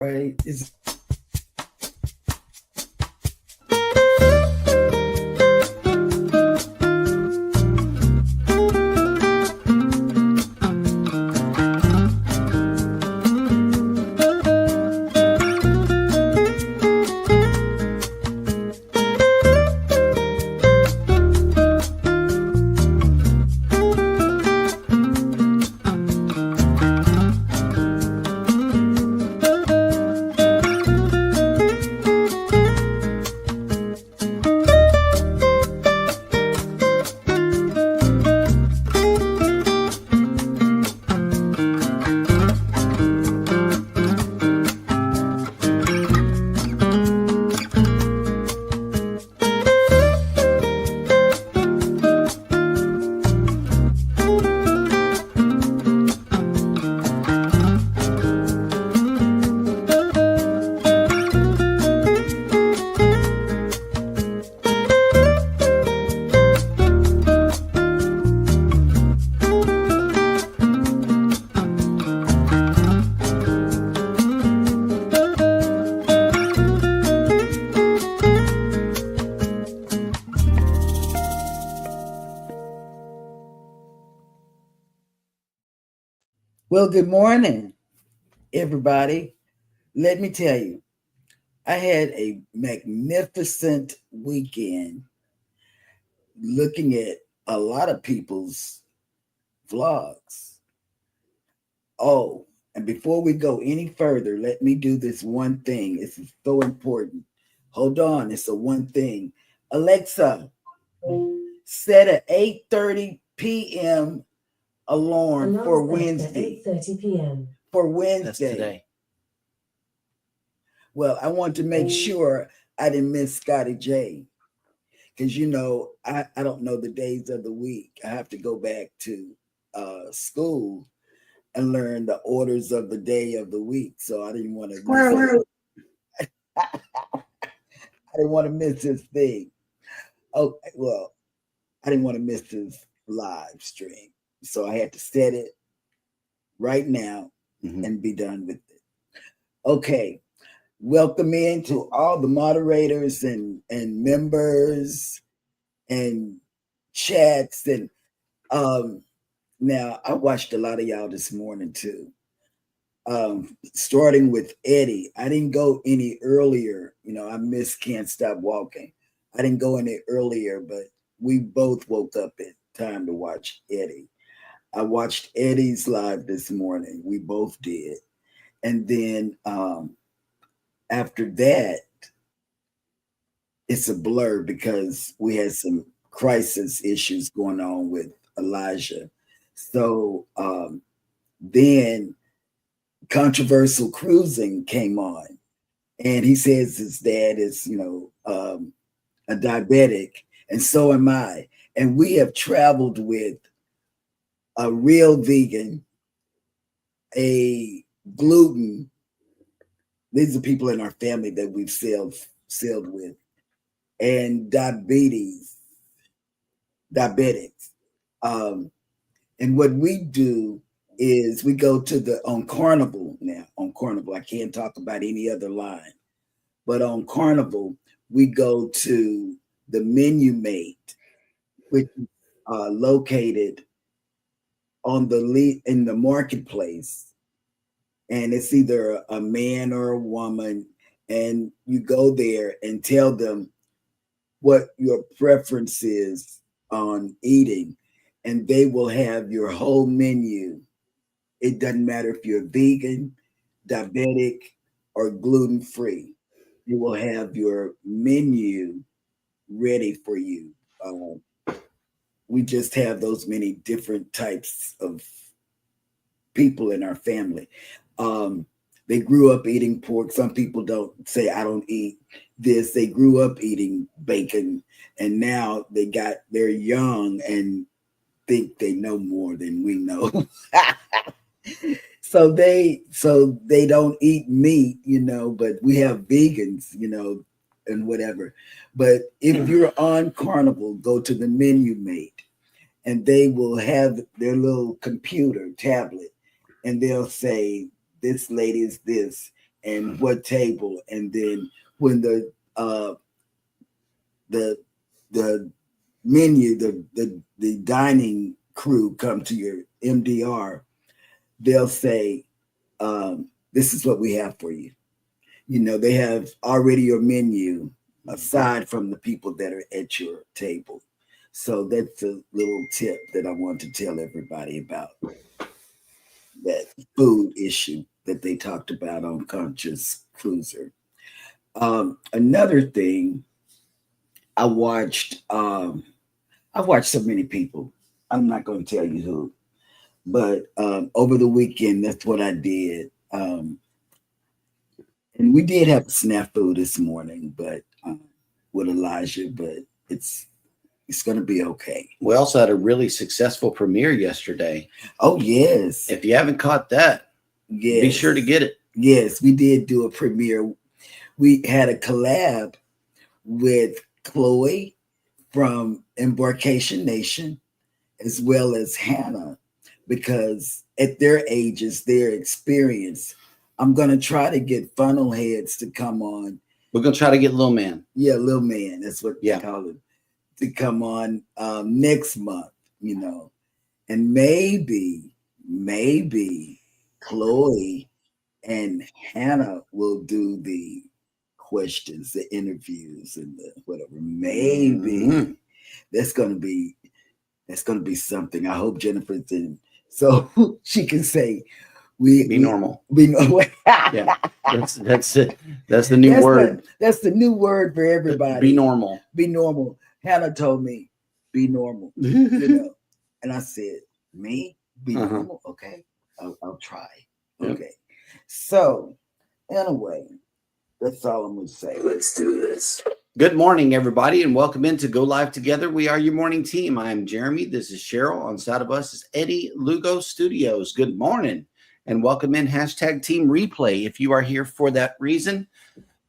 Right? Is well, good morning, everybody. Let me tell you, I had a magnificent weekend looking at a lot of people's vlogs. Oh, and before we go any further, let me do this one thing. This is so important. Hold on, it's a one thing. Alexa, set a 8:30 p.m. alarm for Wednesday. 8:30 p.m. For That's Wednesday. today. Well, I want to make sure I didn't miss Scotty J. Because I don't know the days of the week. I have to go back to school and learn the orders of the day of the week. So I didn't want to miss I didn't want to miss this thing. Oh well, I didn't want to miss this live stream. So I had to set it right now and be done with it. Okay. Welcome in to all the moderators and members and chats and now I watched a lot of y'all this morning too. Starting with Eddie, I didn't go any earlier. I missed Can't Stop Walking. I didn't go any earlier, but we both woke up in time to watch Eddie. I watched Eddie's live this morning. We both did. And then after that, it's a blur because we had some crisis issues going on with Elijah. So then Controversial Cruising came on, and he says his dad is, a diabetic, and so am I. And we have traveled with a real vegan, a gluten. These are people in our family that we've sailed with, and diabetics. And what we do is we go to on Carnival now. On Carnival, I can't talk about any other line, but on Carnival, we go to the Menu Mate, which is located on in the marketplace, and it's either a man or a woman, and you go there and tell them what your preference is on eating, and they will have your whole menu. It doesn't matter if you're vegan, diabetic, or gluten-free. You will have your menu ready for you. We just have those many different types of people in our family. They grew up eating pork. Some people don't say, I don't eat this. They grew up eating bacon, and now they're young and think they know more than we know. So they don't eat meat, but we have vegans, and whatever. But if you're on Carnival, go to the Menu Mate, and they will have their little computer tablet, and they'll say, this lady is this, and what table, and then when the menu, the dining crew come to your MDR, they'll say, this is what we have for you. You know, they have already your menu aside from the people that are at your table. So that's a little tip that I want to tell everybody about that food issue that they talked about on Conscious Cruiser. Another thing, I watched so many people. I'm not going to tell you who, but over the weekend, that's what I did. And we did have a snafu this morning, but with Elijah, but it's going to be okay. We also had a really successful premiere yesterday. Oh, yes. If you haven't caught that, yes, be sure to get it. Yes, we did do a premiere. We had a collab with Chloe from Embarkation Nation, as well as Hannah, because at their ages, their experience, I'm going to try to get funnel heads to come on. We're going to try to get Lil Man. Yeah, Lil Man. That's what they call him. To come on next month, you know. And maybe Chloe and Hannah will do the questions, the interviews, and the whatever. Maybe that's gonna be something. I hope Jennifer's in, so she can say be normal. Be normal. Yeah, that's it. That's the new word. That's the new word for everybody. Be normal. Be normal. Hannah told me, be normal. You know, and I said, me be normal. Okay, I'll try. Okay. Yep. So anyway, that's all I'm going to say. Let's do this. Good morning, everybody, and welcome into Go Live Together. We are your morning team. I am Jeremy. This is Cheryl. On side of us is Eddie, Lugo Studios. Good morning, and welcome in hashtag Team Replay. If you are here for that reason,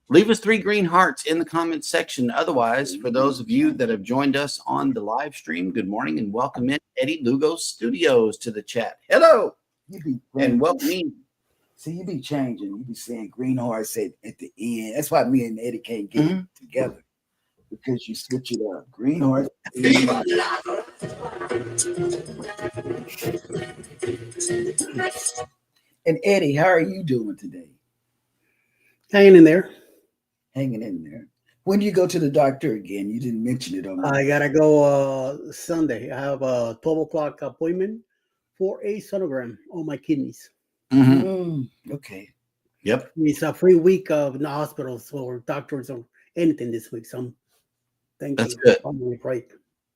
leave us 3 green hearts in the comments section. Otherwise, for those of you that have joined us on the live stream, good morning, and welcome in Eddie, Lugo Studios to the chat. Hello, and welcome in. See, you be changing. You be saying green hearts at the end. That's why me and Eddie can't get it together, because you switch it up. Green hearts. And Eddie, how are you doing today? Hanging in there. Hanging in there. When do you go to the doctor again? You didn't mention it on. I gotta go Sunday. I have a 12:00 appointment for a sonogram on my kidneys. Okay. Yep. It's a free week of the hospitals or doctors or anything this week. So that's good.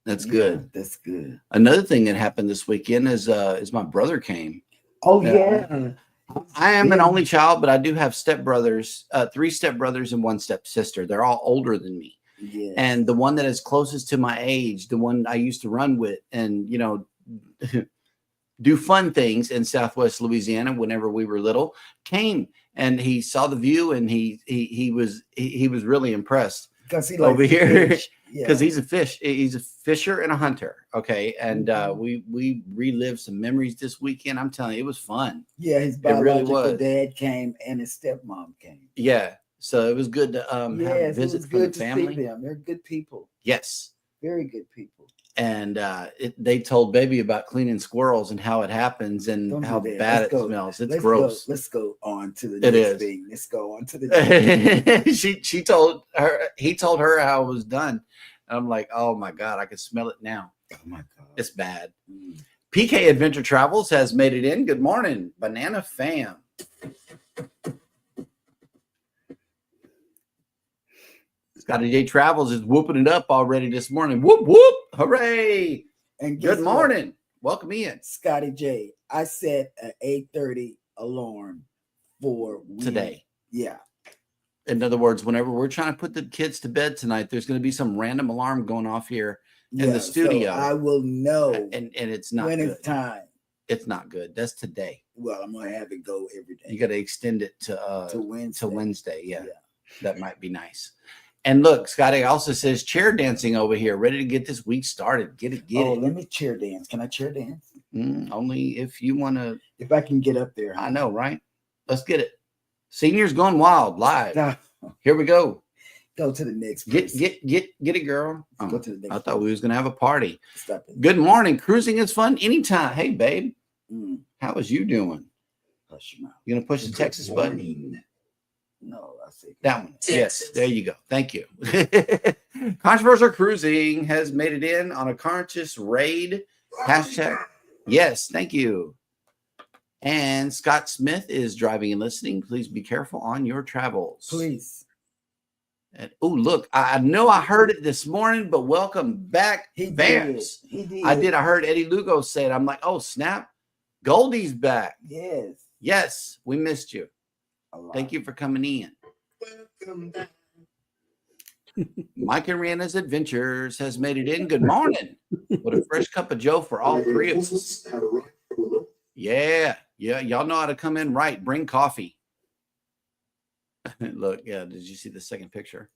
That's good. That's good. Another thing that happened this weekend is my brother came. Oh yeah. I am an only child, but I do have stepbrothers, 3 stepbrothers and 1 stepsister. They're all older than me. Yes. And the one that is closest to my age, the one I used to run with and, you know, do fun things in Southwest Louisiana whenever we were little, came and he saw the view and he was really impressed because he over here because he's a fisher and a hunter. Okay. And we relived some memories this weekend. I'm telling you, it was fun. Yeah, his biological dad came and his stepmom came. Yeah. So it was good to have a visit from the family. See them. They're good people. Yes. Very good people. And they told baby about cleaning squirrels and how it happens and how bad it smells. It's gross. Let's go on to the next thing. Let's go on to the next He told her how it was done. And I'm like, oh my God, I can smell it now. Oh my God. It's bad. PK Adventure Travels has made it in. Good morning, Banana Fam. Scotty J Travels is whooping it up already this morning. Whoop, whoop. Hooray. And good morning. Welcome in. Scotty J, I set an 8:30 alarm for today. Yeah. In other words, whenever we're trying to put the kids to bed tonight, there's going to be some random alarm going off here in the studio. So I will know. And it's not when good. It's time. It's not good. That's today. Well, I'm going to have it go every day. You got to extend it to Wednesday. To Wednesday. Yeah. That might be nice. And look, Scotty also says chair dancing over here, ready to get this week started. Get it. Let me chair dance. Can I chair dance? Only if you want to. If I can get up there. I know, right? Let's get it. Seniors Gone Wild live. No, Here we go. go to the next. Get person. get it, girl. Go to the next. I thought we was gonna have a party. Stop it. Good morning. Cruising is fun anytime. Hey, babe. Mm. How is you doing? Hush your mouth. You gonna push the Texas button? No, I see That one. Texas. Yes, there you go. Thank you. Controversial Cruising has made it in on a conscious raid. Hashtag. Yes, thank you. And Scott Smith is driving and listening. Please be careful on your travels. Please. And oh, look, I know I heard it this morning, but welcome back, He Vance. did. He did. I did. I heard Eddie Lugo say it. I'm like, oh, snap. Goldie's back. Yes. Yes, we missed you. A lot. Thank you for coming in. Welcome back. Mike and Rihanna's Adventures has made it in. Good morning. What a fresh cup of Joe for all three of us. Yeah. Y'all know how to come in right. Bring coffee. Look, yeah. Did you see the second picture?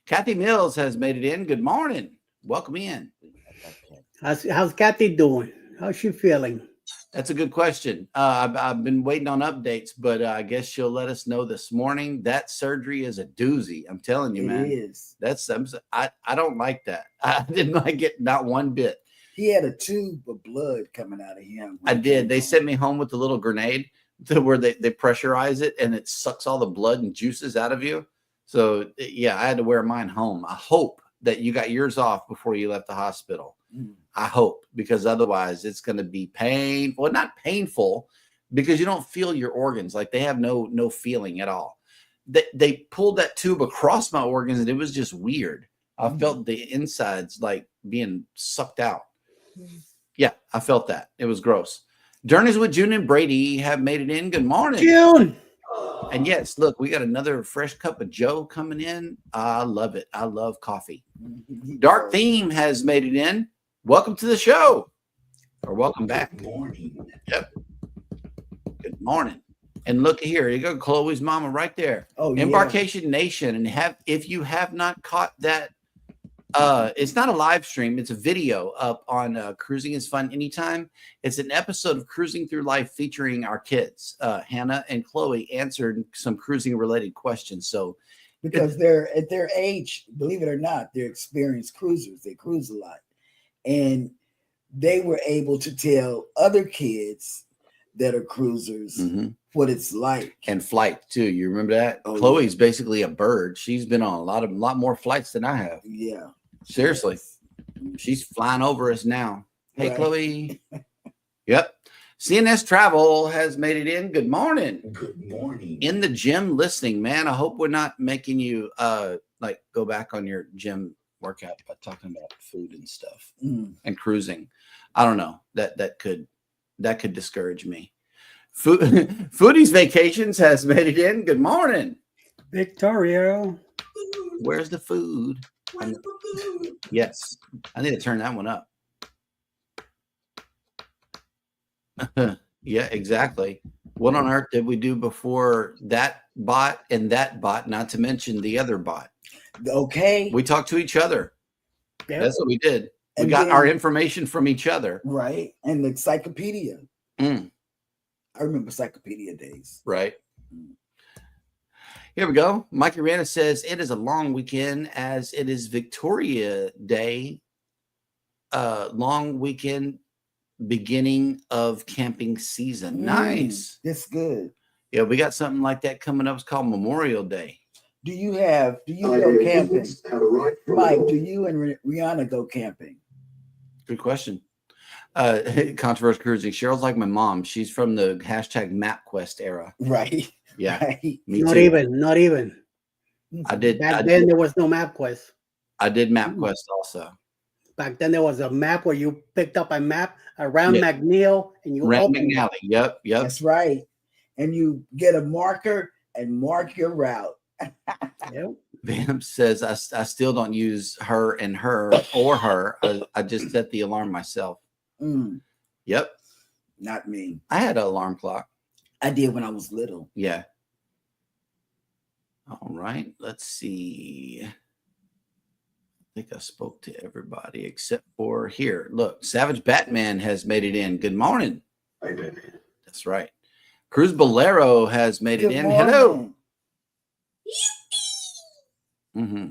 Kathy Mills has made it in. Good morning. Welcome in. How's Kathy doing? How's she feeling? That's a good question. I've been waiting on updates, but I guess she'll let us know this morning. That surgery is a doozy. I'm telling you, man. It is. I don't like that. I didn't like it, not one bit. He had a tube of blood coming out of him. I did. They sent me home with a little grenade where they pressurize it and it sucks all the blood and juices out of you. So yeah, I had to wear mine home. I hope that you got yours off before you left the hospital. I hope, because otherwise it's going to be well, not painful, because you don't feel your organs. Like they have no feeling at all. They pulled that tube across my organs and it was just weird. I felt the insides like being sucked out. Yeah, I felt that. It was gross. Journeys with June and Brady have made it in. Good morning. June. And yes, look, we got another fresh cup of Joe coming in. I love it. I love coffee. Dark Theme has made it in. Welcome to the show, or welcome back. Good morning. Yep. Good morning. And look here, you go, Chloe's mama right there. Oh, yeah. Embarkation Nation. And if you have not caught that, it's not a live stream, it's a video up on Cruising is Fun Anytime. It's an episode of Cruising Through Life featuring our kids. Hannah and Chloe answered some cruising related questions. So because they're at their age, believe it or not, they're experienced cruisers. They cruise a lot. And they were able to tell other kids that are cruisers what it's like. And flight too. You remember that? Oh, Chloe's basically a bird. She's been on a lot more flights than I have. Yeah. Seriously. She's flying over us now. Hey, Right. Chloe. Yep. CNS Travel has made it in. Good morning. Good morning. In the gym listening, man. I hope we're not making you like go back on your gym workout by talking about food and stuff and cruising. I don't know. That could discourage me. Foodies Vacations has made it in. Good morning. Victoria. Where's the food? Yes, I need to turn that one up. Yeah, exactly. What on earth did we do before that bot and that bot, not to mention the other bot? Okay. We talked to each other. Yep. That's what we did. We And got then- our information from each other. Right. And the encyclopedia. Mm, I remember encyclopedia days. right. Here we go. Mikey Rana says it is a long weekend as it is Victoria Day. Long weekend, beginning of camping season. Nice. That's good. Yeah, we got something like that coming up. It's called Memorial Day. Do you go camping? Mike, do you and Rihanna go camping? Good question. Controversial Cruising. Cheryl's like my mom. She's from the hashtag MapQuest era. Right. Yeah, Right. me Not too. even. I did. Back then there was no MapQuest. I did MapQuest also. Back then there was a map where you picked up a map around Yeah. McNeil and you Rand opened it. McNally. Yep. That's right. And you get a marker and mark your route. Yep. Vamp says I still don't use her and her or her. I just set the alarm myself. Yep. Not me. I had an alarm clock. I did when I was little. Yeah. All right. Let's see. I think I spoke to everybody except for here. Look, Savage Batman has made it in. Good morning. That's right. Cruz Bolero has made it Good in. morning. Hello. Mm-hmm.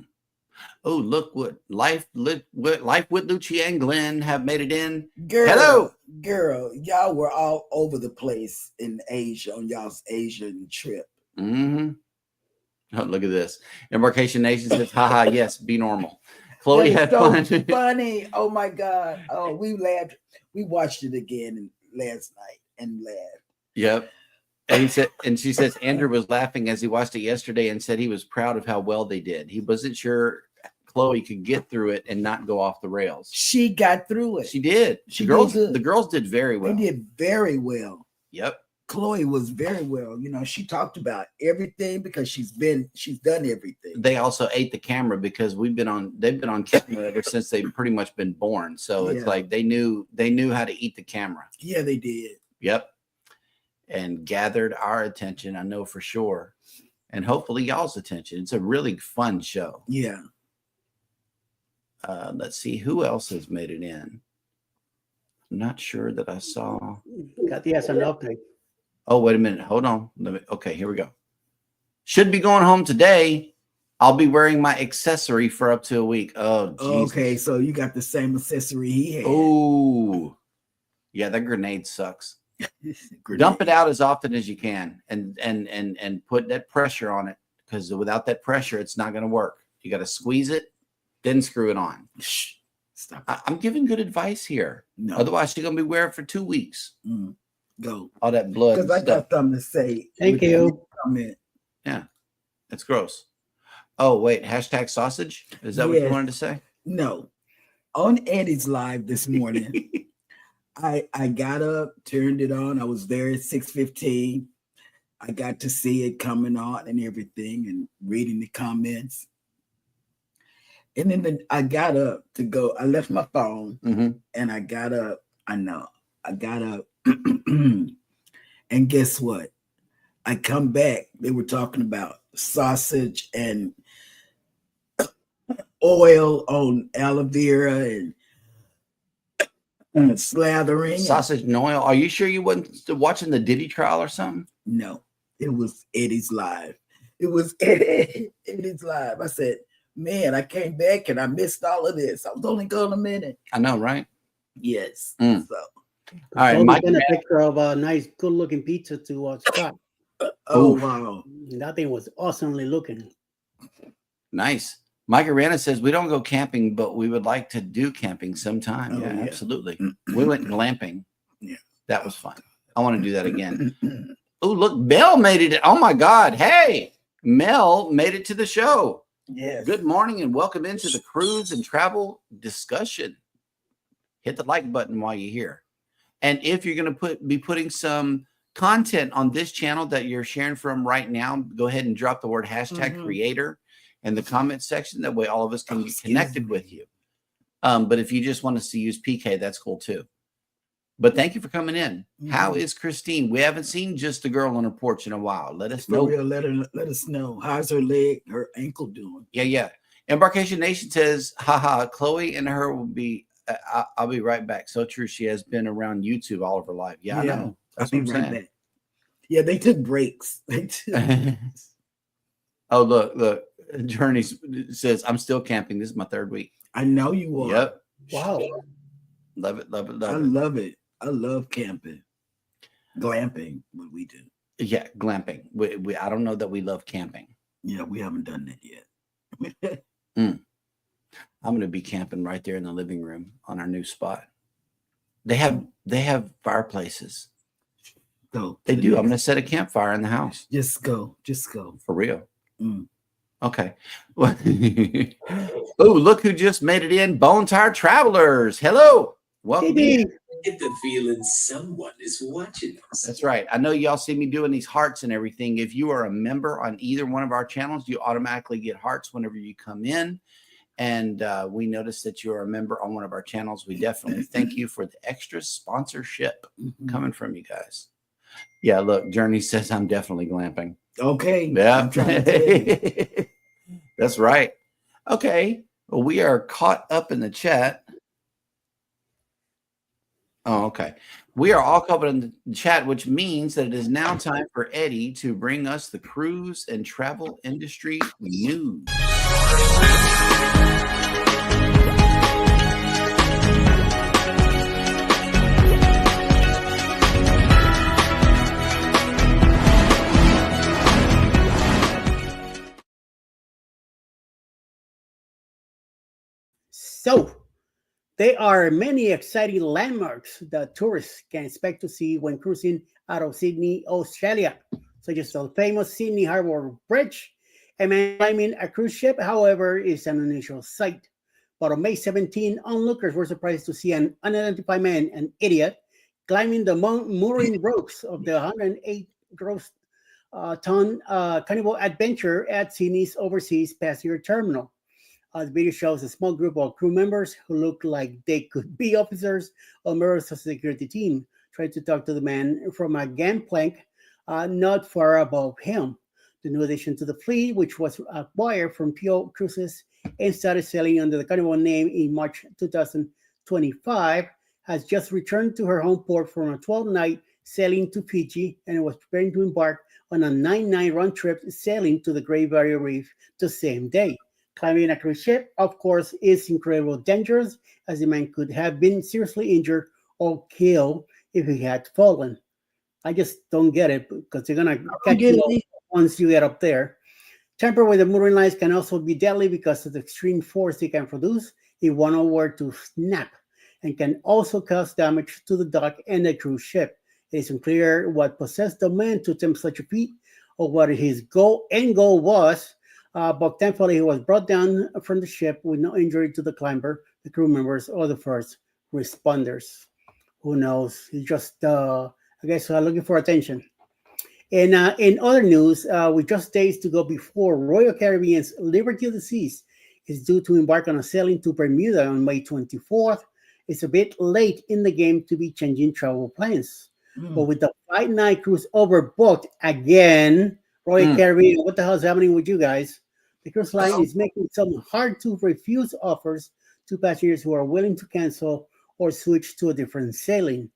Oh, look what Life with Lucia and Glenn have made it in. Hello. Girl, y'all were all over the place in Asia on y'all's Asian trip. Mm-hmm. Oh, look at this. Embarkation Nation says, haha, yes, be normal. Chloe had so fun. funny. Oh my God. Oh, we laughed. We watched it again last night and laughed. Yep. And she says Andrew was laughing as he watched it yesterday and said he was proud of how well they did. He wasn't sure Chloe could get through it and not go off the rails. She got through it. She did. The girls did very well. They did very well. Yep. Chloe was very well. You know, she talked about everything because she's done everything. They also ate the camera because they've been on camera ever since they've pretty much been born. So it's like they knew how to eat the camera. Yeah, they did. Yep. And gathered our attention, I know for sure. And hopefully y'all's attention. It's a really fun show. Yeah. Let's see who else has made it in. I'm not sure that I saw. Got the SNL thing. Oh, wait a minute. Hold on. Okay, here we go. Should be going home today. I'll be wearing my accessory for up to a week. Oh, Jesus. Okay, so you got the same accessory he had. Oh, yeah, that grenade sucks. Dump it out as often as you can and put that pressure on it, because without that pressure, it's not going to work. You got to squeeze it, then screw it on. Shh, stop. I'm giving good advice here. No. Otherwise, you're going to be wearing it for 2 weeks. Go. All that blood. Because I got something to say. Thank you. Comment. Yeah, it's gross. Oh, wait. Hashtag sausage? Is that what you wanted to say? No. On Eddie's live this morning, I got up, turned it on. I was there at 6:15. I got to see it coming on and everything and reading the comments. And then I got up to go. I left my phone and I got up. I got up. And guess what? I come back. They were talking about sausage and oil on aloe vera and slathering. Sausage and oil. Are you sure you wasn't watching the Diddy trial or something? No, it was Eddie's live. It was Eddie's live. I said, man, I came back and I missed all of this. I was only gone a minute. I know, right? Yes. So. All right, Mike. A picture of a nice, good-looking pizza to Scott. Oh, wow. That thing was awesomely looking. Nice. Mike Arana says, we don't go camping, but we would like to do camping sometime. Oh, yeah, absolutely. We went glamping. Yeah. That was fun. I want to do that again. Oh, look, Mel made it. Oh, my God. Hey, Mel made it to the show. Yes. Good morning and welcome into the cruise and travel discussion. Hit the like button while you're here. And if you're going to be putting some content on this channel that you're sharing from right now, go ahead and drop the word hashtag creator in the comment section. That way all of us can be connected with you. But if you just want us to use PK, that's cool too. But thank you for coming in. How is Christine? We haven't seen just a girl on her porch in a while. Let us know. Let us know. How's her leg, her ankle doing? Yeah. Embarkation Nation says, haha, Chloe and her will be, I'll be right back. So true. She has been around YouTube all of her life. Yeah, I know. That's what I'm saying. Back. Yeah, they took breaks. Oh, look. Journey says, I'm still camping. This is my 3rd week. I know you are. Yep. Wow. Love it. I love it. I love camping. Glamping, what we do. Yeah, glamping. We I don't know that we love camping. Yeah, we haven't done that yet. I'm going to be camping right there in the living room on our new spot. They have fireplaces. Go. They do. I'm going to set a campfire in the house. Just go. For real. Okay. Oh, look who just made it in. Bone Tired Travelers. Hello. Welcome in. Get the feeling someone is watching us. That's right. I know y'all see me doing these hearts and everything. If you are a member on either one of our channels, you automatically get hearts whenever you come in. And we notice that you're a member on one of our channels. We definitely thank you for the extra sponsorship coming from you guys. Yeah, look, Journey says I'm definitely glamping. Okay. Yeah. That's right. Okay. Well, we are caught up in the chat. Oh, okay. We are all covered in the chat, which means that it is now time for Eddie to bring us the cruise and travel industry news. So, there are many exciting landmarks that tourists can expect to see when cruising out of Sydney, Australia, such as the famous Sydney Harbour Bridge. And climbing a cruise ship, however, is an unusual sight. But on May 17, onlookers were surprised to see an unidentified man, an idiot, climbing the mooring ropes of the 108 gross ton Carnival Adventure at Sydney's Overseas Passenger Terminal. The video shows a small group of crew members who look like they could be officers or members of the security team trying to talk to the man from a gangplank not far above him. The new addition to the fleet, which was acquired from Pio Cruises and started sailing under the Carnival name in March 2025, has just returned to her home port from a 12-night sailing to Fiji and was preparing to embark on a 9-night round trip sailing to the Great Barrier Reef the same day. Climbing a cruise ship, of course, is incredibly dangerous, as the man could have been seriously injured or killed if he had fallen. I just don't get it, because they're going to catch you up once you get up there. Tamper with the mooring lines can also be deadly because of the extreme force they can produce if one were to snap, and can also cause damage to the dock and the cruise ship. It is unclear what possessed the man to attempt such a feat or what his goal was. But thankfully, he was brought down from the ship with no injury to the climber, the crew members, or the first responders. Who knows? He's just, I guess, looking for attention. And in other news, with just days to go before Royal Caribbean's Liberty of the Seas is due to embark on a sailing to Bermuda on May 24th, it's a bit late in the game to be changing travel plans. But with the 5-night cruise overbooked again, Royal Caribbean, what the hell is happening with you guys? The cruise line is making some hard-to-refuse offers to passengers who are willing to cancel or switch to a different sailing.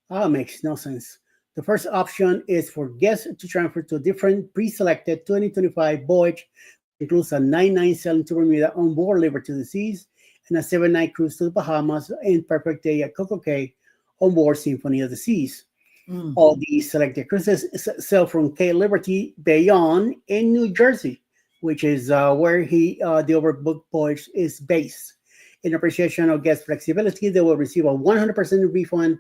Makes no sense. The first option is for guests to transfer to a different pre-selected 2025 voyage, which includes a 9-night sailing to Bermuda on board Liberty of the Seas and a 7-night cruise to the Bahamas and perfect day at Coco Cay on board Symphony of the Seas. All these selected cruises sail from Cape Liberty, Bayonne, in New Jersey, which is where the overbooked voyage is based. In appreciation of guest flexibility, they will receive a 100% refund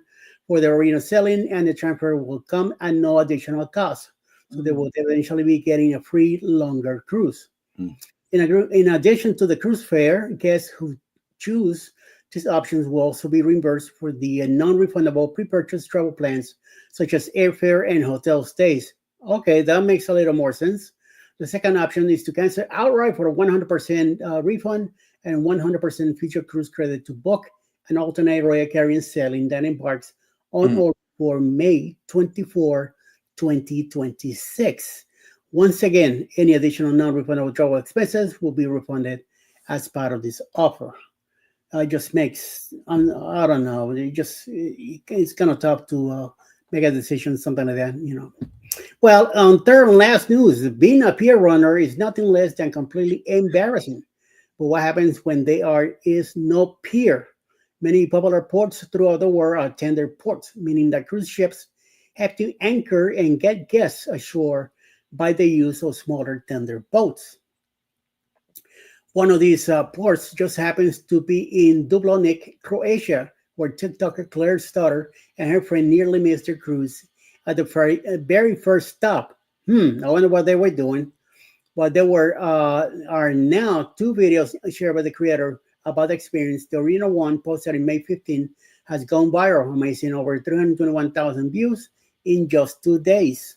for their original sailing, and the transfer will come at no additional cost. So they will eventually be getting a free longer cruise. In addition to the cruise fare, guests who choose these options will also be reimbursed for the non-refundable pre-purchase travel plans, such as airfare and hotel stays. Okay, that makes a little more sense. The second option is to cancel outright for a 100% refund and 100% future cruise credit to book an alternate Royal Caribbean sailing that embarks on or for May 24, 2026. Once again, any additional non-refundable travel expenses will be refunded as part of this offer. It just makes, I don't know, it's kind of tough to make a decision, something like that, you know. Well, on third and last news, being a pier runner is nothing less than completely embarrassing. But what happens when there is no pier? Many popular ports throughout the world are tender ports, meaning that cruise ships have to anchor and get guests ashore by the use of smaller tender boats. One of these ports just happens to be in Dubrovnik, Croatia, where TikToker Claire Stutter and her friend nearly missed their cruise at the very first stop. I wonder what they were doing. But there are now 2 videos shared by the creator about the experience. The original one, posted in May 15, has gone viral, amazing over 321,000 views in just 2 days.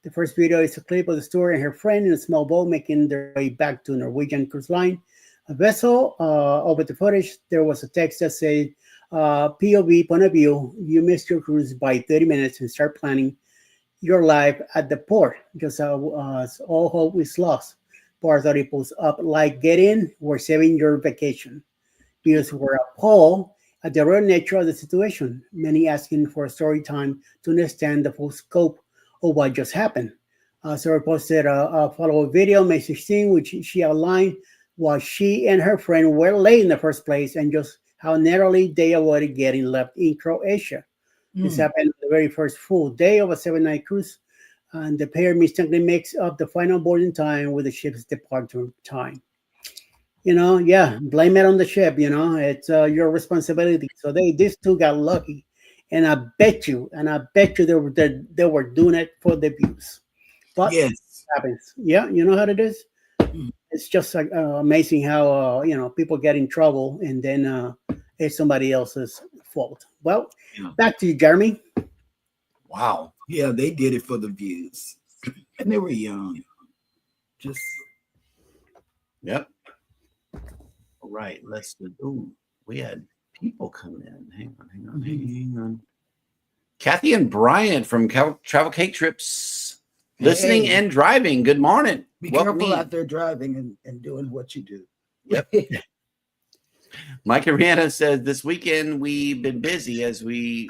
The first video is a clip of the steward and her friend in a small boat making their way back to Norwegian Cruise Line, a vessel. Over the footage, there was a text that said, POV, point of view, you missed your cruise by 30 minutes and start planning your life at the port. Just all hope is lost. Port authority pulls up like, get in, we're saving your vacation. Views were appalled at the real nature of the situation, many asking for a story time to understand the full scope of what just happened. Sarah posted a follow-up video, May 16, which she outlined why she and her friend were late in the first place and just how narrowly they avoided getting left in Croatia. This happened the very first full day of a 7-night cruise, and the pair mistakenly mixed up the final boarding time with the ship's departure time. Blame it on the ship. It's your responsibility. So these two got lucky, and I bet you they were doing it for the views. But Yes. it happens. Yeah, you know how it is. Mhm. It's just like amazing how people get in trouble, and then it's somebody else's fault. Well, Yeah. back to you, Jeremy. Wow. Yeah, they did it for the views. And they were young. Just Yep. All right. Let's do. Ooh, we had people come in. Hang on. Kathy and Bryant from Travel Cake Trips, listening Hey. and driving. Good morning. be Welcome careful in. out there driving and doing what you do. Yep. Mike Ariana says this weekend we've been busy as we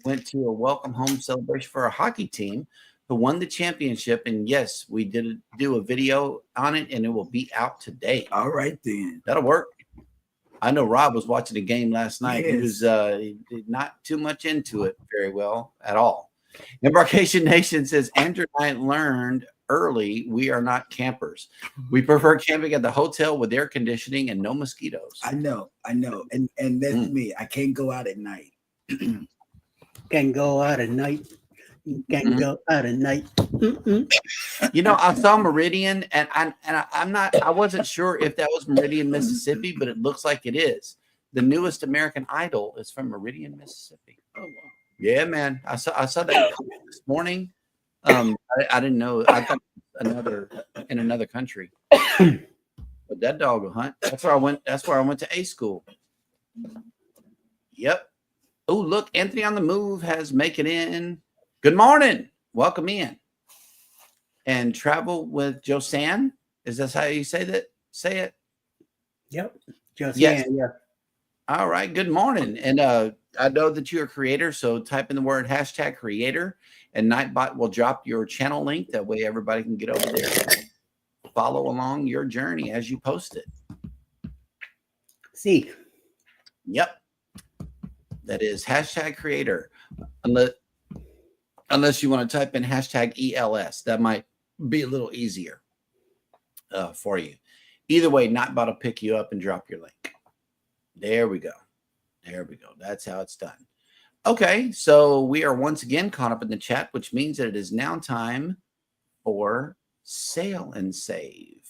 went to a welcome home celebration for our hockey team who won the championship. And yes, we did do a video on it, and it will be out today. All right then. That'll work. I know Rob was watching the game last night. He was not too much into it very well at all. Embarkation Nation says Andrew and I learned early we are not campers. We prefer camping at the hotel with air conditioning and no mosquitoes. I know. And that's me. I can't go out at night. Can go out at night. Can go out at night. I saw Meridian, and I wasn't sure if that was Meridian, Mississippi, but it looks like it is. The newest American Idol is from Meridian, Mississippi. Oh wow. Yeah, man. I saw that this morning. I didn't know. I thought in another country. But that dog will hunt. That's where I went. That's where I went to A school. Yep. Oh, look, Anthony on the Move has make it in. Good morning. Welcome in. And travel with Josanne. Is that how you say that? Say it. Yep. Just Yes. yeah. All right. Good morning. And I know that you're a creator, so type in the word #creator, and Nightbot will drop your channel link. That way everybody can get over there and follow along your journey as you post it. See. Yep. That is #creator. Unless you want to type in #ELS. That might be a little easier for you. Either way, Nightbot will pick you up and drop your link. There we go. That's how it's done. Okay, so we are once again caught up in the chat, which means that it is now time for Sail and Save.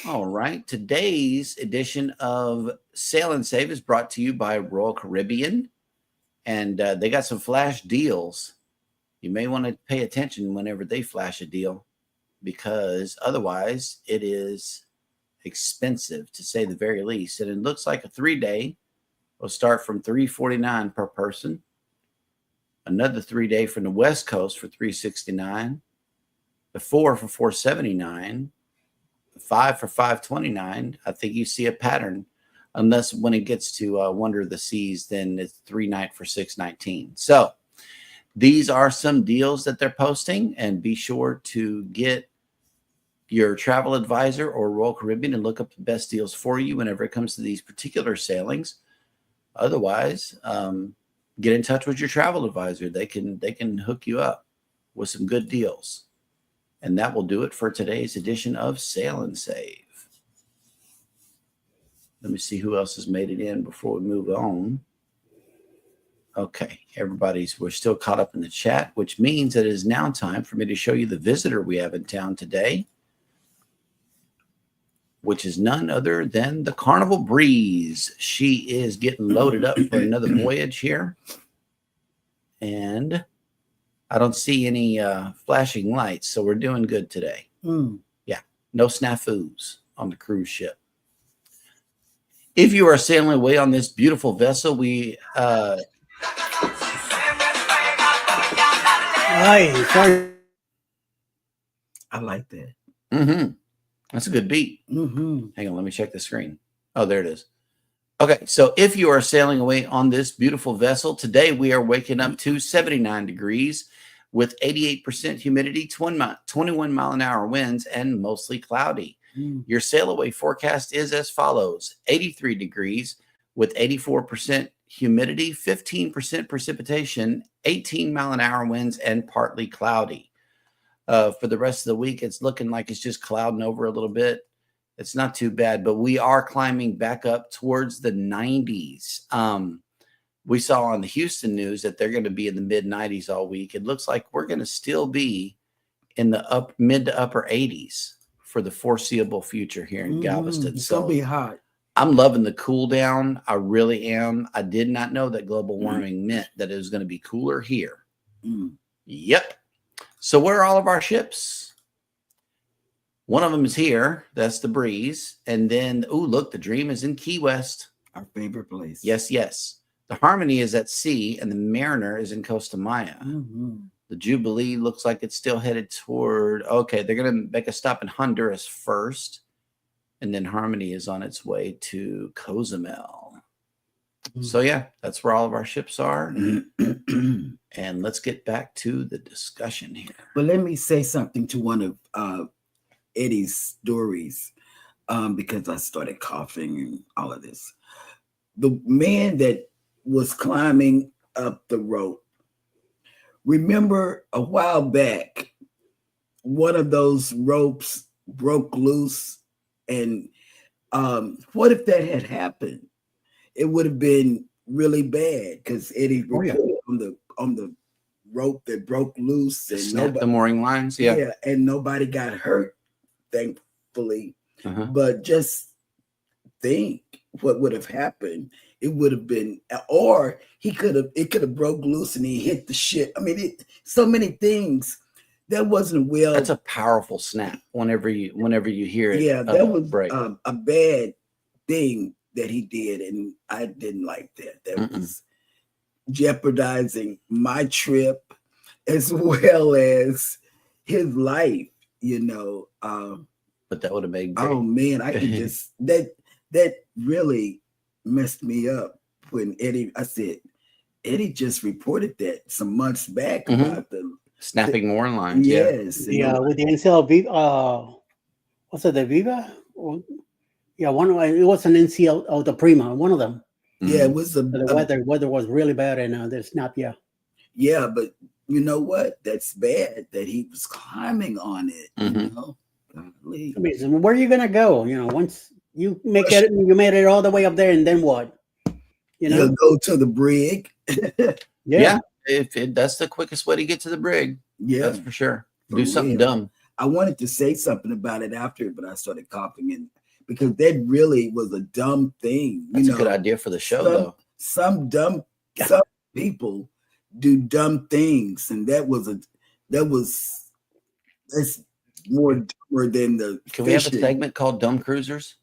All right, today's edition of Sail and Save is brought to you by Royal Caribbean. And they got some flash deals. You may want to pay attention whenever they flash a deal, because otherwise it is expensive, to say the very least. And it looks like a 3-day will start from $349 per person. Another 3-day from the West Coast for $369. The 4 for $479. The 5 for $529. I think you see a pattern. Unless when it gets to Wonder of the Seas, then it's 3-night for $619. So these are some deals that they're posting, and be sure to get your travel advisor or Royal Caribbean and look up the best deals for you whenever it comes to these particular sailings. Otherwise, get in touch with your travel advisor. They can hook you up with some good deals. And that will do it for today's edition of Sail and Save. Let me see who else has made it in before we move on. Okay, we're still caught up in the chat, which means that it is now time for me to show you the visitor we have in town today, which is none other than the Carnival Breeze. She is getting loaded up for another voyage here. And I don't see any flashing lights, so we're doing good today. Yeah, no snafus on the cruise ship. If you are sailing away on this beautiful vessel, we Ay, sorry. I like that. Mm-hmm. That's a good beat. Mm-hmm. Hang on, let me check the screen. Oh, there it is. Okay, so if you are sailing away on this beautiful vessel, today we are waking up to 79 degrees with 88% humidity, 21 mile an hour winds, and mostly cloudy. Your sail away forecast is as follows: 83 degrees with 84% humidity, 15% precipitation, 18 mile an hour winds, and partly cloudy. For the rest of the week, it's looking like it's just clouding over a little bit. It's not too bad, but we are climbing back up towards the 90s. We saw on the Houston news that they're going to be in the mid 90s all week. It looks like we're going to still be in the mid to upper 80s for the foreseeable future here in Galveston. It's going to be hot. I'm loving the cool down. I really am. I did not know that global warming meant that it was going to be cooler here. Yep. So where are all of our ships? One of them is here. That's the Breeze. And then, oh, look, the Dream is in Key West. Our favorite place. Yes, yes. The Harmony is at sea, and the Mariner is in Costa Maya. The Jubilee looks like it's still headed toward, okay, they're going to make a stop in Honduras first. And then Harmony is on its way to Cozumel. So, yeah, that's where all of our ships are. And let's get back to the discussion here. But let me say something to one of Eddie's stories, because I started coughing and all of this. The man that was climbing up the rope, remember a while back, one of those ropes broke loose, and what if that had happened? It would have been really bad because Eddie reported on the rope that broke loose and Snapped the mooring lines. Yeah, and nobody got hurt, thankfully. But just think what would have happened. It would have been, or it could have broke loose and he hit the ship. I mean, so many things. That wasn't well. That's a powerful snap. Whenever you hear it, yeah, that was break. A bad thing that he did, and I didn't like that. That was jeopardizing my trip as well as his life. You know. But that would have made. Oh man, I could just that really messed me up when Eddie. I said Eddie just reported that some months back about the snapping mooring lines. Yes. Yeah, with the NCL Viva, what's it, the Viva? Yeah, it was an NCL of the Prima, one of them. Yeah, it was the weather was really bad, and the snap. Yeah, but you know what? That's bad that he was climbing on it. You know, I mean, where are you gonna go? You know, once you make it, you made it all the way up there, and then what? You know, you'll go to the brig. Yeah. That's the quickest way to get to the brig. Yeah, that's for sure. Do something dumb. I wanted to say something about it after, but I started coughing, and because that really was a dumb thing. That's a good idea for the show, though. Some people do dumb things, and that's more dumber than the. Can we have a segment called "Dumb Cruisers"?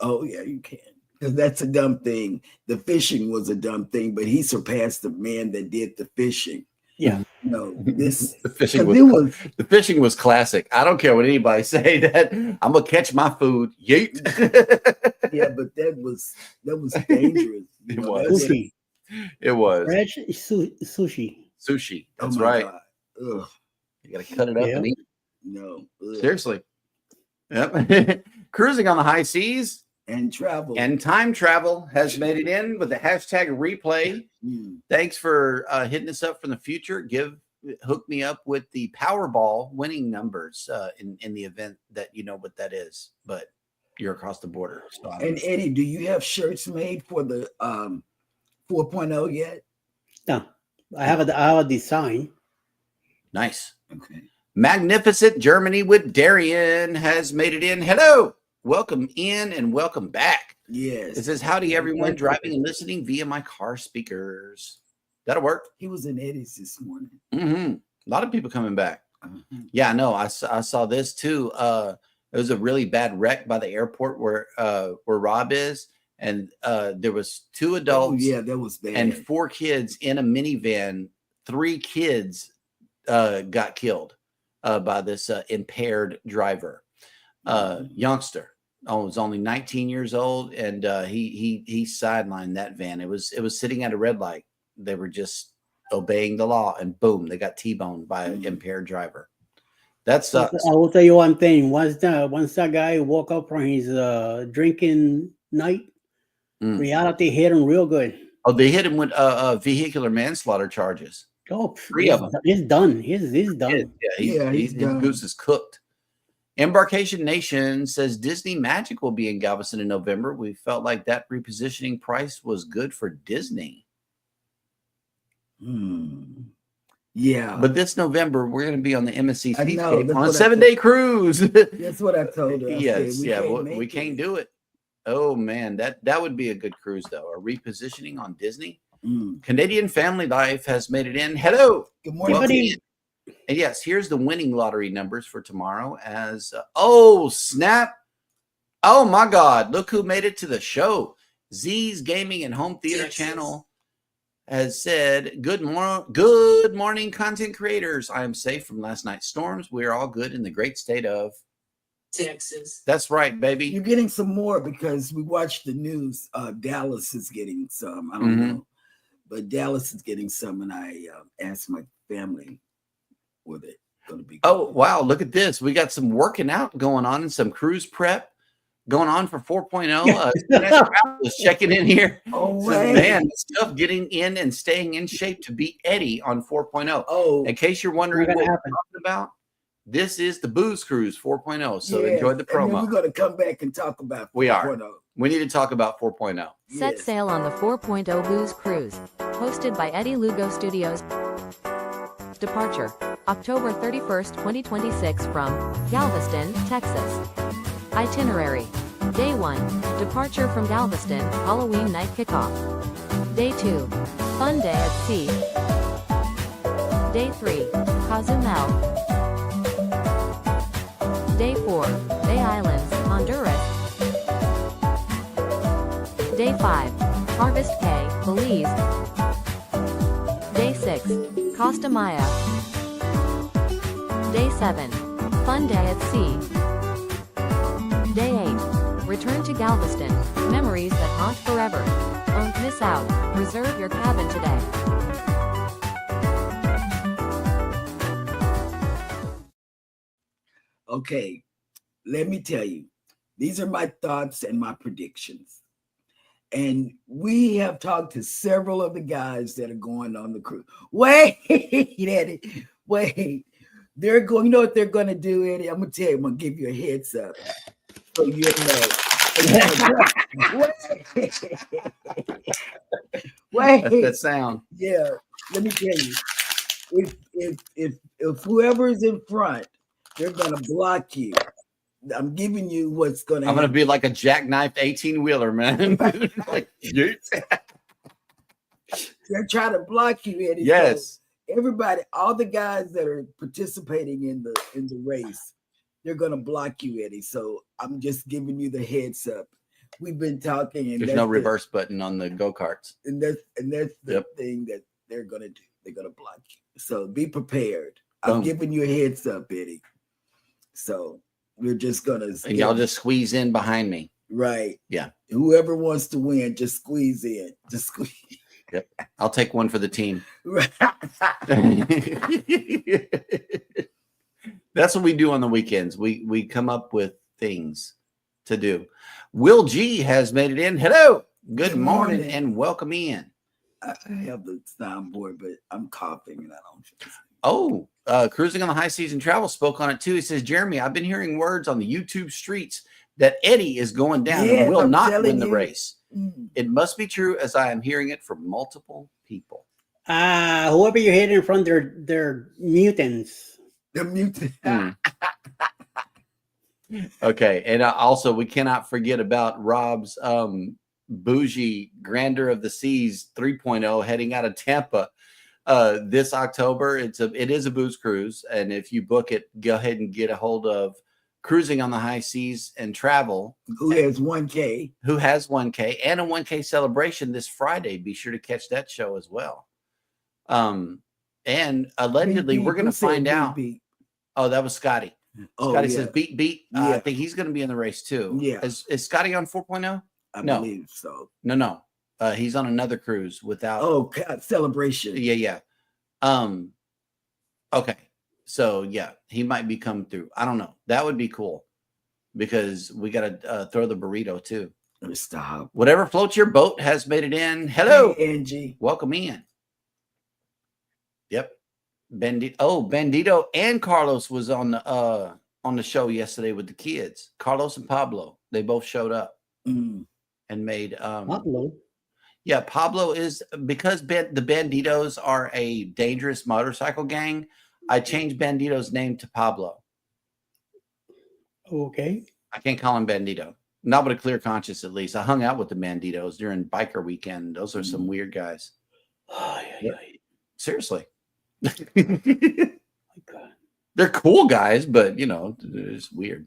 Oh yeah, you can. Because that's a dumb thing. The fishing was a dumb thing, but he surpassed the man that did the fishing. Yeah. No, the fishing was classic. I don't care what anybody say that I'm gonna catch my food. Yeet. Yeah, but that was dangerous. It was. Sushi. It was. Fresh sushi. Sushi. That's right. Ugh. You gotta cut it up and eat. No. Seriously. Yep. Cruising on the high seas. And travel. And time travel has made it in with the hashtag replay. Thanks for hitting us up from the future. Hook me up with the Powerball winning numbers in the event that you know what that is, but you're across the border. So and Eddie, do you have shirts made for the 4.0 yet? No, I have a design. Nice. Okay. Magnificent Germany with Darian has made it in. Hello. Welcome in and welcome back. Yes. It says, howdy, everyone driving and listening via my car speakers. That'll work. He was in Eddie's this morning. A lot of people coming back. Yeah, no, I saw this too. It was a really bad wreck by the airport where Rob is. And there was 2 adults. Oh, yeah, that was bad. And 4 kids in a minivan. 3 kids got killed by this impaired driver, youngster. Oh, was only 19 years old, and he sidelined that van. It was sitting at a red light. They were just obeying the law, and boom, they got T-boned by an impaired driver. That sucks. I will tell you one thing. Once that guy woke up from his drinking night, reality hit him real good. Oh, they hit him with vehicular manslaughter charges. Oh, 3 of them. He's done. He's done. He's his goose is cooked. Embarkation Nation says Disney Magic will be in Galveston in November. We felt like that repositioning price was good for Disney. Yeah. But this November, we're going to be on the MSC I know, Seascape that's on a what I 7-day cruise. That's what I told her. I Yes, said, we can't do it. Oh, man, that would be a good cruise, though. A repositioning on Disney. Canadian Family Life has made it in. Hello. Good morning. Everybody, And yes, here's the winning lottery numbers for tomorrow. As oh snap! Oh my God! Look who made it to the show. Z's Gaming and Home Theater Channel has said, "Good morning, content creators. I am safe from last night's storms. We are all good in the great state of Texas." That's right, baby. You're getting some more because we watched the news. Dallas is getting some. I don't know, but Dallas is getting some, and I asked my family. With it going to be oh wow, look at this. We got some working out going on and some cruise prep going on for 4.0. Was checking in here. Oh so, man, stuff getting in and staying in shape to beat Eddie on 4.0. Oh, in case you're wondering what we're talking about, this is the Booze Cruise 4.0. So enjoy the promo. And then we're going to come back and talk about 4.0. We are. We need to talk about 4.0. Set sail on the 4.0 Booze Cruise, hosted by Eddie Lugo Studios. Departure, October 31st, 2026 from Galveston, Texas. Itinerary. Day 1, departure from Galveston, Halloween night kickoff. Day 2, fun day at sea. Day 3, Cozumel. Day 4, Bay Islands, Honduras. Day 5, Harvest Cay, Belize. Day 6, Costa Maya. Day 7, fun day at sea. Day 8, return to Galveston, memories that haunt forever. Don't miss out, reserve your cabin today. Okay, let me tell you, these are my thoughts and my predictions. And we have talked to several of the guys that are going on the cruise. Wait, Eddie, wait. They're going, you know what they're going to do, Eddie? I'm going to tell you, I'm going to give you a heads up. So you know. Wait. That sound. Yeah, let me tell you. If whoever is in front, they're going to block you. I'm giving you what's going to happen. I'm going to be like a jackknifed 18-wheeler, man. Like, they're trying to block you, Eddie. Yes. So everybody, all the guys that are participating in the race, they're going to block you, Eddie. So I'm just giving you the heads up. We've been talking, and there's no reverse button on the go-karts. And that's the thing that they're going to do. They're going to block you. So be prepared. I'm giving you a heads up, Eddie. So we're just gonna and y'all just squeeze in behind me. Right. Yeah. Whoever wants to win, just squeeze in. Just squeeze. Yep. I'll take one for the team. That's what we do on the weekends. We come up with things to do. Will G has made it in. Hello. Good morning and welcome in. I have the soundboard, but I'm coughing and I don't. Oh, Cruising on the High Seas and Travel spoke on it too. He says, Jeremy, I've been hearing words on the YouTube streets that Eddie is going down and will not win the race. It must be true, as I am hearing it from multiple people. Whoever you're hitting from, they're mutants. They're mutants. Okay, and also we cannot forget about Rob's bougie Grandeur of the Seas 3.0 heading out of Tampa. This October, it is a booze cruise, and if you book it, go ahead and get a hold of Cruising on the High Seas and Travel, who has 1K and a 1K celebration this Friday. Be sure to catch that show as well. And allegedly, Beep, we're going to who said find beep, out. beep? Oh, that was Scotty. Oh, Scotty yeah. says beat, beat. Yeah. I think he's going to be in the race too. Yeah. Is Scotty on 4.0? I No. believe so. No. He's on another cruise without. Oh, celebration. Yeah. Okay. So yeah, he might be coming through. I don't know. That would be cool because we got to throw the burrito too. Stop. Whatever floats your boat has made it in. Hello, Hey, Angie. welcome in. Yep. Bandito and Carlos was on the show yesterday with the kids. Carlos and Pablo. They both showed up and made Pablo. Yeah, Pablo is because the Banditos are a dangerous motorcycle gang. I changed Bandito's name to Pablo. Okay. I can't call him Bandito. Not with a clear conscience, at least. I hung out with the Banditos during biker weekend. Those are some weird guys. Seriously. They're cool guys, but it's weird.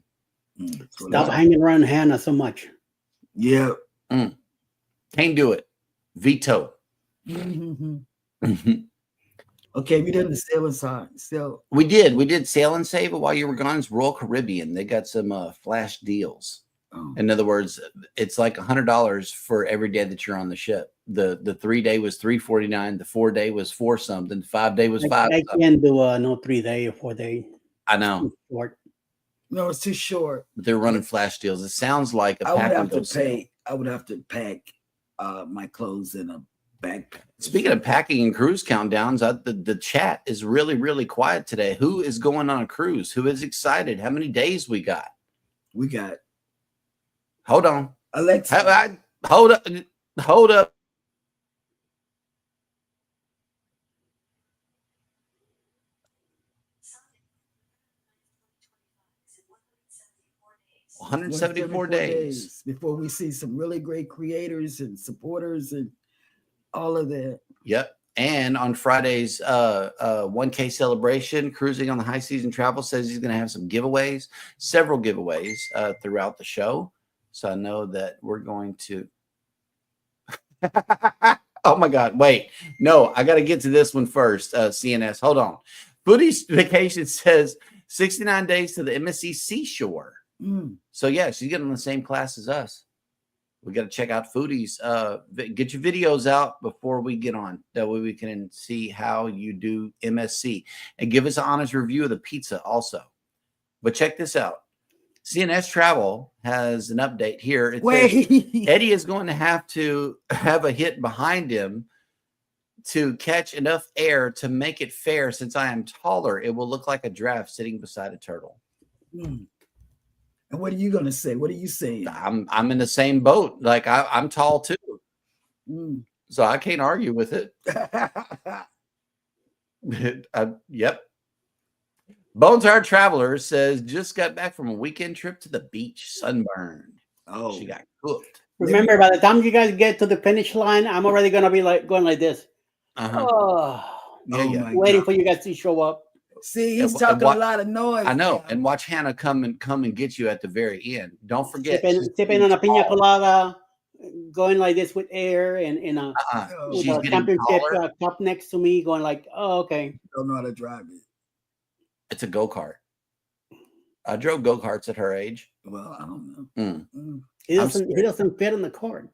Stop hanging around Hannah so much. Yeah. Can't do it. Veto. Okay, we did the sail inside. So We did Sail and Save it while you were gone. It's Royal Caribbean. They got some flash deals. In other words, it's like $100 for every day that you're on the ship. The 3 day was $349. The 4 day was $4 something. 5 day was $5 I something. can't do no 3 day or 4 day. I know. Short. no, it's too short. But they're running flash deals. It sounds like a I would package have to of sale. pay. I would have to pack my clothes in a backpack. Speaking of packing and cruise countdowns, the chat is really, really quiet today. Who is going on a cruise? Who is excited? How many days we got? We got Hold on. Alexa. Hold up. $174 days before we see some really great creators and supporters and all of that. Yep. And on Friday's 1K celebration, Cruising on the High Season Travel says he's going to have some giveaways, several giveaways throughout the show. So I know that we're going to. Oh my God. Wait. No, I got to get to this one first. CNS. Hold on. Foodie's Vacation says 69 days to the MSC Seashore. So yeah, she's getting in the same class as us. We got to check out Foodies. Get your videos out before we get on. That way we can see how you do MSC and give us an honest review of the pizza also. But check this out. CNS Travel has an update here. It says Eddie is going to have a hit behind him to catch enough air to make it fair. Since I am taller, it will look like a giraffe sitting beside a turtle. And what are you going to say? What are you saying? I'm in the same boat. Like I'm tall too. So I can't argue with it. Yep. Bones Hard Traveler says just got back from a weekend trip to the beach, sunburned. Oh, She got cooked. Remember, by the time you guys get to the finish line, I'm already gonna be like going like this. Yeah. Waiting for you guys to show up. See, he's talking a lot of noise. I know. now. And watch Hannah come and get you at the very end. Don't forget. Sipping on a pina colada, going like this with air and with She's a getting championship taller. cup next to me, going like, oh, okay. Don't know how to drive it. It's a go-kart. I drove go-karts at her age. Well, I don't know. He doesn't fit on the card.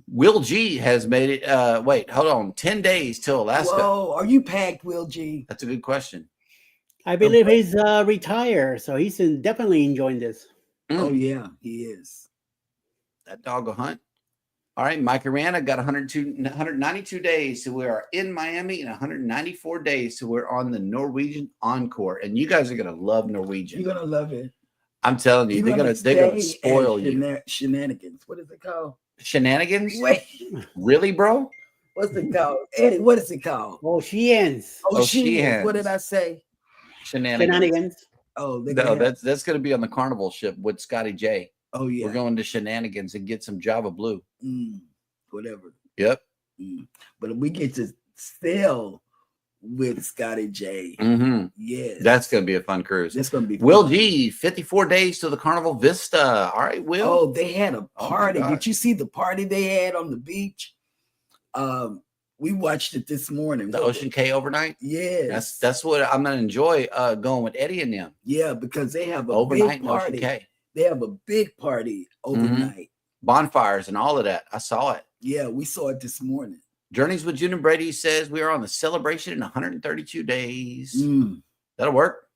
Will G has made it. Wait, hold on. 10 days till Alaska. Whoa, are you packed, Will G? That's a good question. I believe he's retired, so he's definitely enjoying this. Oh, yeah, he is. That dog will hunt. All right, Mike Arana got 192 days till we are in Miami and 194 days till we're on the Norwegian Encore. And you guys are gonna love Norwegian. You're gonna love it. I'm telling you, they're gonna spoil you. Shenanigans. What is it called? Shenanigans? Wait, Really, bro? what's it called? Eddie, what is it called? Oh, she ends. Oh, she ends. What did I say? Shenanigans. Oh, No, that's gonna be on the Carnival ship with Scotty J. Oh, yeah. We're going to Shenanigans and get some Java Blue. Whatever. Yep. But we get to sail with Scotty J. Yes. That's going to be a fun cruise. That's going to be fun. Will G, 54 days to the Carnival Vista. All right, Will. Oh, they had a party. God. Did you see the party they had on the beach? We watched it this morning. The Ocean K overnight. Yes. That's what I'm gonna enjoy going with Eddie and them. Yeah, because they have a Overnight big in Ocean party. K. They have a big party overnight. Bonfires and all of that. I saw it. Yeah, we saw it this morning. Journeys with June and Brady says we are on the celebration in 132 days. That'll work.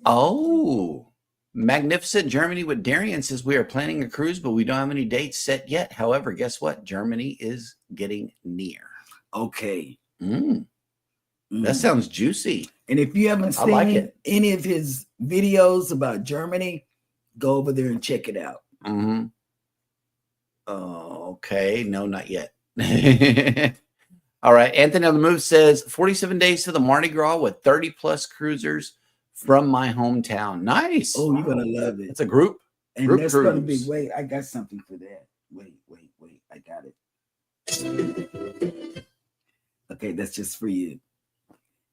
Oh, Magnificent Germany with Darian says we are planning a cruise, but we don't have any dates set yet. However, guess what? Germany is getting near. Okay. That sounds juicy. And if you haven't seen like it. any of his videos about Germany, go over there and check it out. Okay. No, not yet. All right. Anthony on the Move says 47 days to the Mardi Gras with 30 plus cruisers from my hometown. Nice. Oh, you're going to love it. It's a group. And group that's going to cruise. be, wait, I got something for that. Wait. I got it. Okay, that's just for you.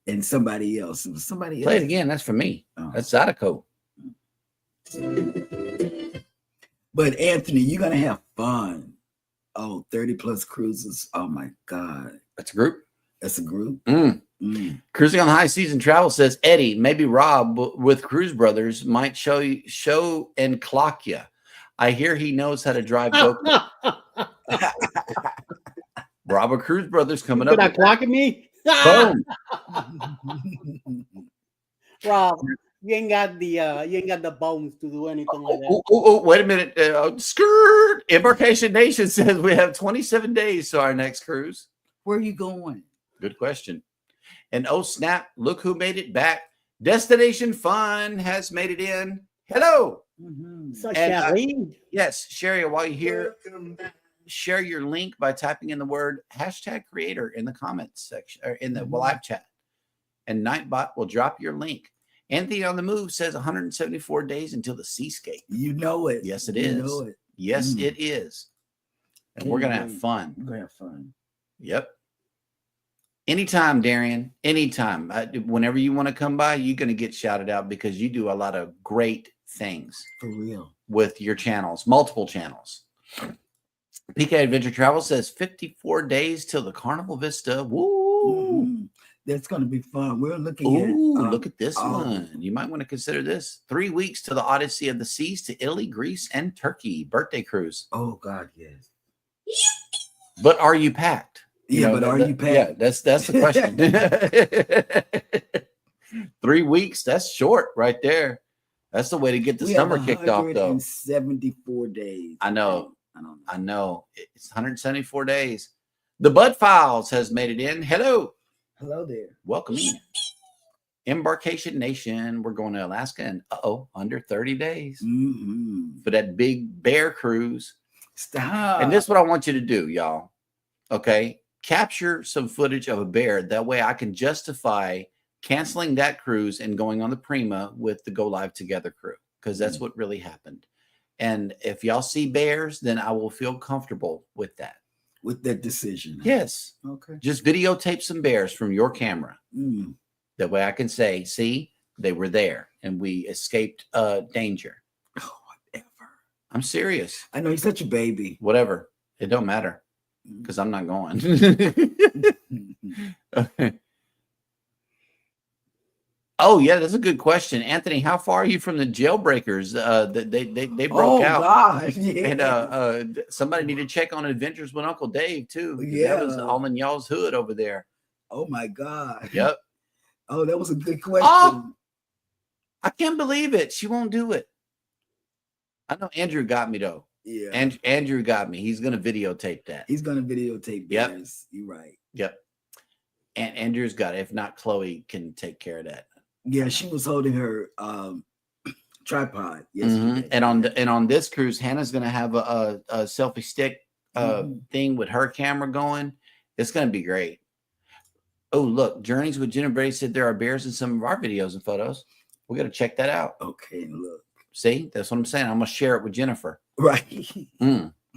And somebody else. It was somebody else. Play it again. That's for me. Oh. That's Zydeco. But Anthony, you're going to have fun. Oh, 30 plus cruises. Oh my God. That's a group. That's a group. Cruising on the High Season Travel says Eddie, maybe Rob with Cruise Brothers might show and clock you. I hear he knows how to drive GoPro. Rob with Cruise Brothers coming up. You're not clocking me? Boom. Rob, you ain't got the bones to do anything like that. Oh, wait a minute. Skirt. Embarkation Nation says we have 27 days to our next cruise. Where are you going? Good question. And oh snap, look who made it back. Destination Fun has made it in. Hello. So And, Sherry, yes, Sherry, while you're here, share your link by typing in the word #creator in the comments section or in the live chat. And Nightbot will drop your link. Anthony on the Move says 174 days until the seascape. You know it. Yes, it You is. know it. Yes, it is. And we're going to have fun. We're going to have fun. Yep. Anytime, Darian. Anytime. Whenever you want to come by, you're going to get shouted out because you do a lot of great things. For real. With your channels, multiple channels. PK Adventure Travel says 54 days till the Carnival Vista. Woo! That's going to be fun. We're looking at. Look at this one. You might want to consider this. 3 weeks to the Odyssey of the Seas to Italy, Greece, and Turkey. Birthday cruise. Oh, God, yes. But are you packed? Yeah, but are you packed? Yeah, that's the question. 3 weeks, that's short right there. That's the way to get the summer kicked off, though. 74 days. I know. It's 174 days. The Bud Files has made it in. Hello. Hello there. Welcome in. Embarkation Nation. We're going to Alaska in, under 30 days for that big bear cruise. Stop. And this is what I want you to do, y'all. Okay. Capture some footage of a bear. That way I can justify canceling that cruise and going on the Prima with the Go Live Together crew, because that's what really happened. And if y'all see bears, then I will feel comfortable with that. With that decision. Yes. Okay. Just videotape some bears from your camera. That way I can say, see, they were there and we escaped danger. Oh, whatever. I'm serious. I know, you're such a baby. Whatever. It don't matter because I'm not going. Oh, yeah, that's a good question. Anthony, how far are you from the jailbreakers? They broke out. God. Yeah. And somebody need to check on Adventures with Uncle Dave, too. Yeah. That was all in y'all's hood over there. Oh, my God. Yep. Oh, that was a good question. Oh, I can't believe it. She won't do it. I know Andrew got me, though. Yeah. And Andrew got me. He's going to videotape that. He's going to videotape Yep. this. You're right. Yep. And Andrew's got it. If not, Chloe can take care of that. Yeah, she was holding her tripod yesterday. And on this cruise, Hannah's going to have a selfie stick thing with her camera going. It's going to be great. Oh, look, Journeys with Jen and Brady said there are bears in some of our videos and photos. We got to check that out. Okay, look. See, that's what I'm saying. I'm going to share it with Jennifer. Right.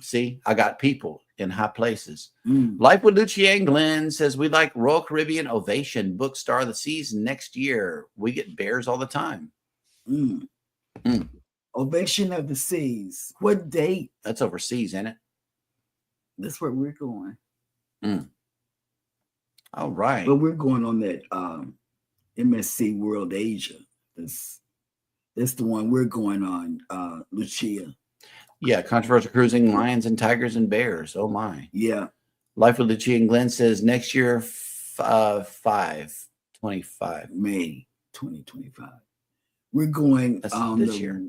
See, I got people in high places. Life with Lucian Glenn says we like Royal Caribbean Ovation, book Star of the Seas next year. We get bears all the time. Ovation of the Seas. What date? That's overseas, ain't it? That's where we're going. All right. But we're going on that MSC World Asia. That's the one we're going on, Lucia. Yeah, controversial cruising, lions and tigers and bears. Oh my. Yeah. Life with Lucia and Glenn says next year, 5/25. May 2025. We're going That's on this year.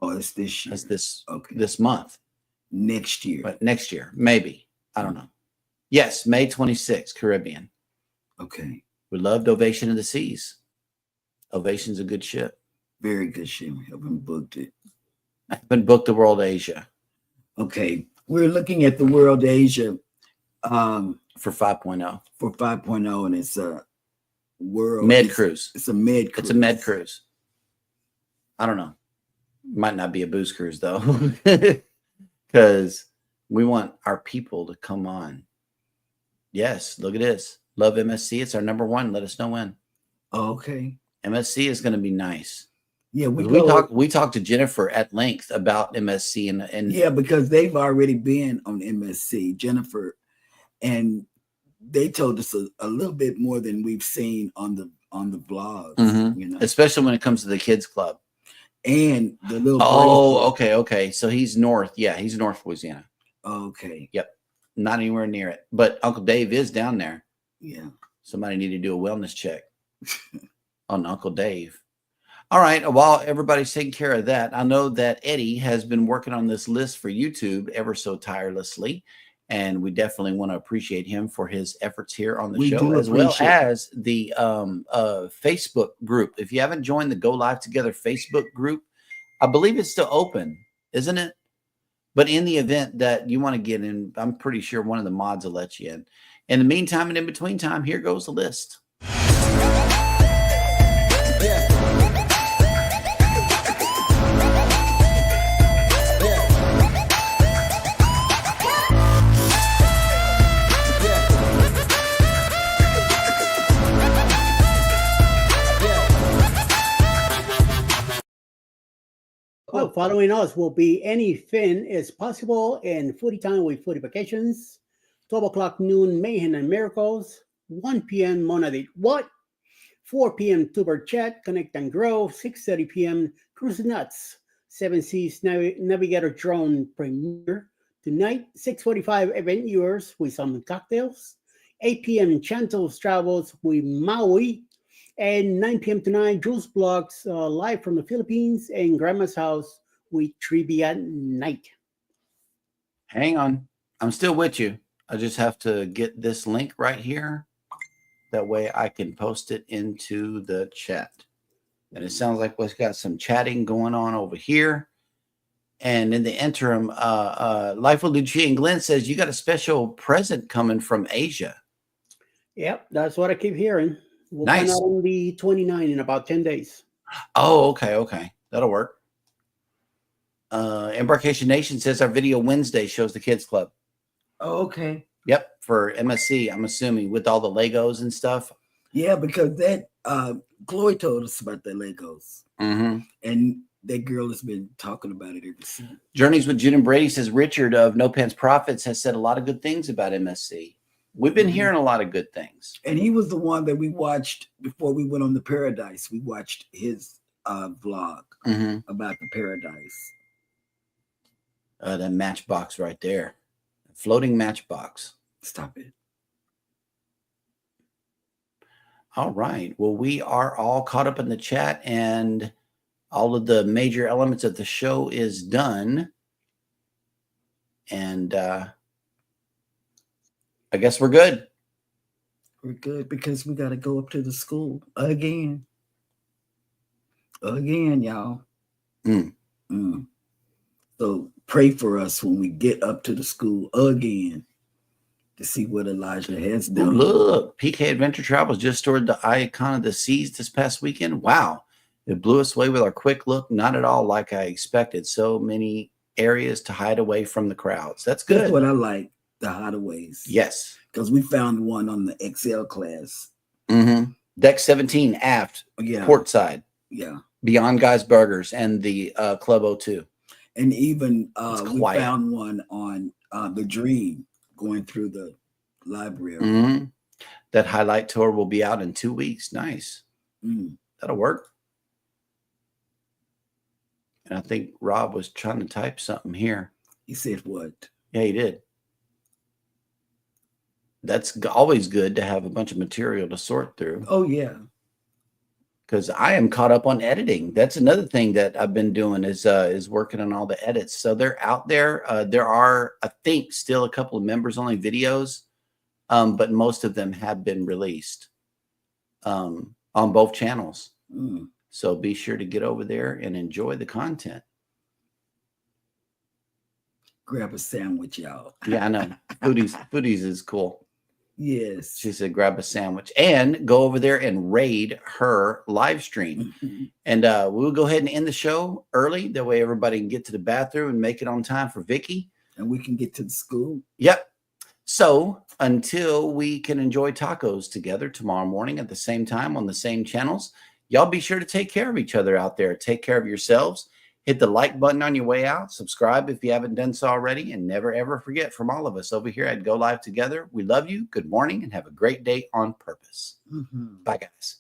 Oh, it's this year. That's this Okay. this month. Next year. But next year, maybe. I don't know. Yes, May 26th, Caribbean. Okay. We loved Ovation of the Seas. Ovation's a good ship. Very good ship. Haven't booked it. I've been booked the World Asia Okay. We're looking at the World Asia for 5.0. for 5.0, and it's a world Med cruise. It's a med cruise. It's a med cruise. I don't know. Might not be a booze cruise though, because we want our people to come on. Yes, look at this. Love MSC. It's our number one. Let us know when. Okay. MSC is going to be nice. Yeah, We talked to Jennifer at length about MSC and yeah, because they've already been on MSC, Jennifer, and they told us a little bit more than we've seen on the vlogs, Mhm. you know, especially when it comes to the kids club. and the little. Oh, okay. So he's north. Yeah, he's North Louisiana. Okay. Yep. Not anywhere near it. But Uncle Dave is down there. Yeah. Somebody need to do a wellness check on Uncle Dave. All right. While everybody's taking care of that, I know that Eddie has been working on this list for YouTube ever so tirelessly. And we definitely want to appreciate him for his efforts here on the show, as well as the Facebook group. If you haven't joined the Go Live Together Facebook group, I believe it's still open, isn't it? But in the event that you want to get in, I'm pretty sure one of the mods will let you in. In the meantime and in between time, here goes the list. Well, following us will be Any Fin is Possible and Foodie Time with Foodie Vacations, 12 o'clock noon Mayhem and Miracles, 1 p.m. Monadate What, 4 p.m. Tuber Chat, Connect and Grow, 6:30 p.m. Cruise Nuts, 7 Seas Navigator Drone Premiere. Tonight, 6:45 Event Viewers with some cocktails, 8 p.m. Chantos Travels with Maui, and 9 p.m. tonight, Jules Blogs live from the Philippines and Grandma's House with Trivia Night. Hang on. I'm still with you. I just have to get this link right here. That way I can post it into the chat. And it sounds like we've got some chatting going on over here. And in the interim, Life with Lucia and Glenn says you got a special present coming from Asia. Yep, that's what I keep hearing. We'll Nice. find out on the 29 in about 10 days. Oh, okay. That'll work. Embarkation Nation says our video Wednesday shows the kids club. Oh, okay. Yep, for MSC, I'm assuming, with all the Legos and stuff. Yeah, because that Chloe told us about the Legos, and that girl has been talking about it ever since. Journeys with June and Brady says Richard of No Pants Profits has said a lot of good things about MSC. We've been hearing a lot of good things. And he was the one that we watched before we went on the Paradise. We watched his vlog about the Paradise. That matchbox right there. Floating matchbox. Stop it. All right. Well, we are all caught up in the chat and all of the major elements of the show is done. And I guess we're good. We're good because we got to go up to the school again. Again, y'all. So pray for us when we get up to the school again to see what Elijah has done. Look, PK Adventure Travels just stored the Icon of the Seas this past weekend. Wow. It blew us away with our quick look. Not at all like I expected. So many areas to hide away from the crowds. That's good. That's what I like, the hideaways. Yes. Because we found one on the XL class. Deck 17 aft, port side. Yeah. Beyond Guys Burgers and the Club O2. And even we found one on the Dream going through the library. That highlight tour will be out in 2 weeks. Nice. That'll work. And I think Rob was trying to type something here. He said what? Yeah, he did. That's always good to have a bunch of material to sort through. Oh, yeah. Because I am caught up on editing. That's another thing that I've been doing is working on all the edits. So they're out there. There are, I think, still a couple of members only videos, but most of them have been released on both channels. So be sure to get over there and enjoy the content. Grab a sandwich, y'all. Yeah, I know. Foodies is cool. Yes. She said, grab a sandwich and go over there and raid her live stream. And we'll go ahead and end the show early. That way everybody can get to the bathroom and make it on time for Vicky. And we can get to the school. Yep. So until we can enjoy tacos together tomorrow morning at the same time on the same channels, y'all be sure to take care of each other out there. Take care of yourselves. Hit the like button on your way out. Subscribe if you haven't done so already. And never, ever forget, from all of us over here at Go Live Together, we love you. Good morning and have a great day on purpose. Bye, guys.